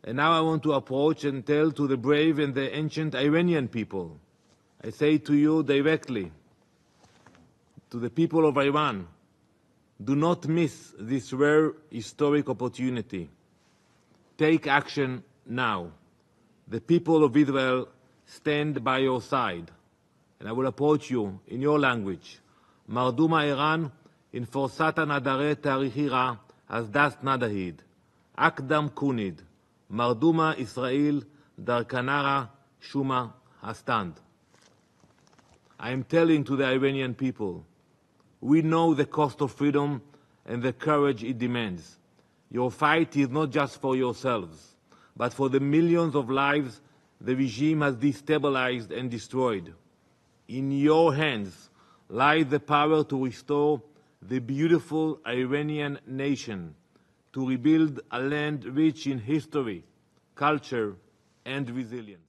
And now I want to approach and tell to the brave and the ancient Iranian people. I say to you directly, to the people of Iran, do not miss this rare historic opportunity. Take action now. The people of Israel stand by your side. And I will approach you in your language. Marduma Iran in forsata nadare tarikhira as dast nadahid. Akdam kunid. Marduma Israel darkanara shuma hastand. I am telling to the Iranian people, we know the cost of freedom and the courage it demands. Your fight is not just for yourselves, but for the millions of lives the regime has destabilized and destroyed. In your hands lies the power to restore the beautiful Iranian nation, to rebuild a land rich in history, culture, and resilience.